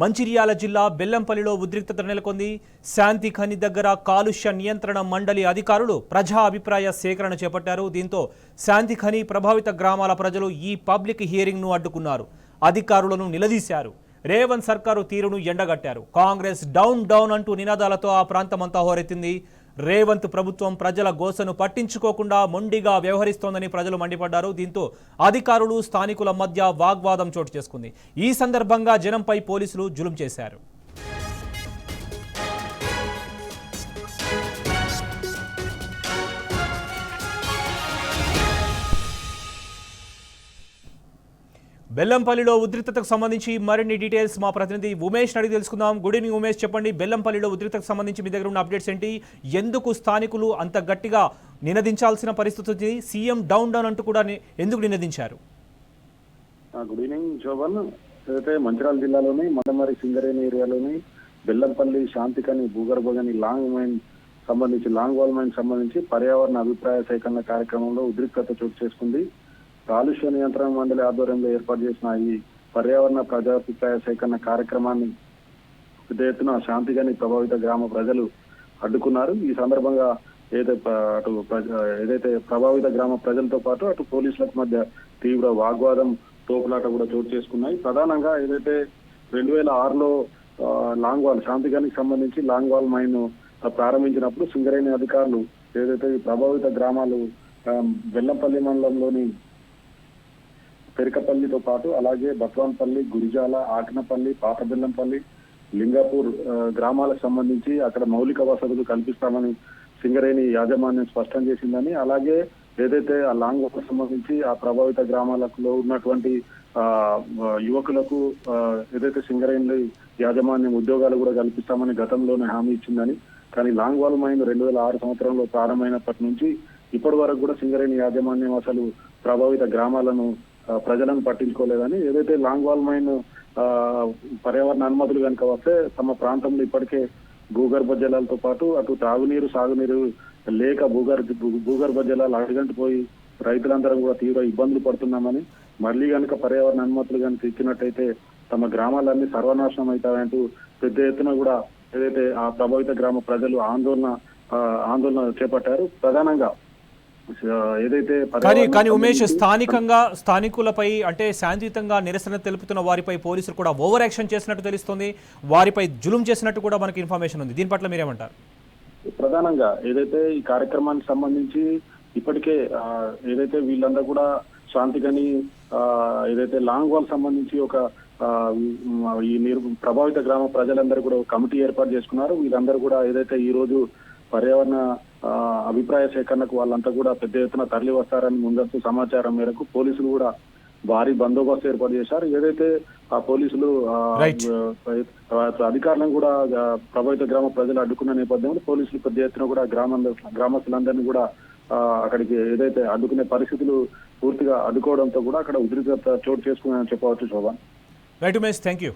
మంచిర్యాల జిల్లా బెల్లంపల్లిలో ఉద్రిక్తత నెలకొంది. శాంతి ఖని దగ్గర కాలుష్య నియంత్రణ మండలి అధికారులు ప్రజా అభిప్రాయ సేకరణ చేపట్టారు. దీంతో శాంతి ఖని ప్రభావిత గ్రామాల ప్రజలు ఈ పబ్లిక్ హియరింగ్ను అడ్డుకున్నారు. అధికారులను నిలదీశారు. రేవంత్ సర్కారు తీరును ఎండగట్టారు. కాంగ్రెస్ డౌన్ డౌన్ అంటూ నినాదాలతో ఆ ప్రాంతమంతా హోరెత్తింది. రేవంత్ ప్రభుత్వం ప్రజల గోసను పట్టించుకోకుండా మొండిగా వ్యవహరిస్తోందని ప్రజలు మండిపడ్డారు. దీంతో అధికారులు స్థానికుల మధ్య వాగ్వాదం చోటు చేసుకుంది. ఈ సందర్భంగా జనంపై పోలీసులు జులుం చేశారు. బెల్లంపల్లిలో ఉద్రిక్తతకు సంబంధించి మరిన్ని డీటెయిల్స్ మా ప్రతినిధి ఉమేష్ అడిగి తెలుసుకుందాం. గుడ్ ఈవినింగ్ ఉమేష్, చెప్పండి. బెల్లంపల్లిలో ఉద్రిక్తతకు సంబంధించి మీ దగ్గర ఉన్న అప్డేట్స్ ఏంటి? ఎందుకు స్థానికులు అంత గట్టిగా నినదించాల్సిన పరిస్థితి వచ్చింది? సీఎం డౌన్ డౌన్ అంటూ కూడా ఎందుకు నినదించారు? Good evening Shobhan. అయితే మంచిర్యాల జిల్లాలోని మదమరి సింగరేణి ఏరియాలోని బెల్లంపల్లి శాంతికని భూగర్భగని లాంగ్ వాల్ మైన్ సంబంధించి పర్యావరణ అభిప్రాయ సేకరణ కార్యక్రమంలో ఉద్రిక్తత చోటు చేసుకుంది. కాలుష్య నియంత్రణ మండలి ఆధ్వర్యంలో ఏర్పాటు చేసిన ఈ పర్యావరణ ప్రజాభిప్రాయ సేకరణ కార్యక్రమాన్ని పెద్ద ఎత్తున శాంతిగని ప్రభావిత గ్రామ ప్రజలు అడ్డుకున్నారు. ఈ సందర్భంగా ఏదైతే ప్రభావిత గ్రామ ప్రజలతో పాటు అటు పోలీసులకు మధ్య తీవ్ర వాగ్వాదం, తోపులాట కూడా చోటు చేసుకున్నాయి. ప్రధానంగా ఏదైతే 2006లో శాంతిగనికి సంబంధించి లాంగ్ వాల్ మైన్ ప్రారంభించినప్పుడు సింగరేణి అధికారులు ఏదైతే ఈ ప్రభావిత గ్రామాలు బెల్లంపల్లి మండలంలోని పెరికపల్లితో పాటు అలాగే బత్వాన్పల్లి, గురిజాల, ఆకినపల్లి, పాత బెల్లంపల్లి, లింగాపూర్ గ్రామాలకు సంబంధించి అక్కడ మౌలిక వసతులు కల్పిస్తామని సింగరేణి యాజమాన్యం స్పష్టం చేసిందని, అలాగే ఏదైతే ఆ లాంగ్ వాల్ సంబంధించి ఆ ప్రభావిత గ్రామాలలో ఉన్నటువంటి యువకులకు ఏదైతే సింగరేణి యాజమాన్యం ఉద్యోగాలు కూడా కల్పిస్తామని గతంలోనే హామీ ఇచ్చిందని, కానీ లాంగ్ వాల్ మైన్ 2006 సంవత్సరంలో ప్రారంభమైనప్పటి నుంచి ఇప్పటి వరకు కూడా సింగరేణి యాజమాన్యం అసలు ప్రభావిత గ్రామాలను ప్రజలను పట్టించుకోలేదని, ఏదైతే లాంగ్ వాల్ మైన్ పర్యావరణ అనుమతులు కనుక వస్తే తమ ప్రాంతంలో ఇప్పటికే భూగర్భ జలాలతో పాటు అటు తాగునీరు, సాగునీరు లేక భూగర్భ జలాలు అడుగంటిపోయి రైతులందరం కూడా తీవ్ర ఇబ్బందులు పడుతున్నామని, మళ్ళీ కనుక పర్యావరణ అనుమతులు కనుక ఇచ్చినట్టయితే తమ గ్రామాలన్నీ సర్వనాశనం అవుతాయంటూ పెద్ద ఎత్తున కూడా ఏదైతే ఆ ప్రభావిత గ్రామ ప్రజలు ఆందోళన చేపట్టారు. ప్రధానంగా ఏదైతే కానీ ఉమేష్, స్థానికులపై అంటే శాంతియుతంగా నిరసన తెలుపుతున్న వారిపై పోలీసులు కూడా ఓవర్ యాక్షన్ చేసినట్టు తెలుస్తుంది. వారిపై జులుం చేసినట్టు కూడా మనకి ఇన్ఫర్మేషన్ ఉంది. దీని పట్ల మీరేమంటారు? ప్రధానంగా ఏదైతే ఈ కార్యక్రమానికి సంబంధించి ఇప్పటికే ఏదైతే వీళ్ళందరూ కూడా శాంతిగని ఏదైతే లాంగ్ వాల్ సంబంధించి ఒక ఈ ప్రభావిత గ్రామ ప్రజలందరూ కూడా కమిటీ ఏర్పాటు చేసుకున్నారు. వీళ్ళందరూ కూడా ఏదైతే ఈ రోజు పర్యావరణ అభిప్రాయ సేకరణకు వాళ్ళంతా కూడా పెద్ద ఎత్తున తరలి వస్తారని ముందస్తు సమాచారం మేరకు పోలీసులు కూడా భారీ బందోబస్తు ఏర్పాటు చేశారు. ఏదైతే ఆ పోలీసులు అధికారులను కూడా ప్రభావిత గ్రామ ప్రజలు అడ్డుకున్న నేపథ్యంలో పోలీసులు పెద్ద ఎత్తున కూడా గ్రామస్తులందరినీ కూడా అక్కడికి ఏదైతే అడ్డుకునే పరిస్థితులు పూర్తిగా అడ్డుకోవడంతో కూడా అక్కడ ఉద్రిక్తత చోటు చేసుకున్నాయని చెప్పవచ్చు. Shobhan. Right Umesh, thank you.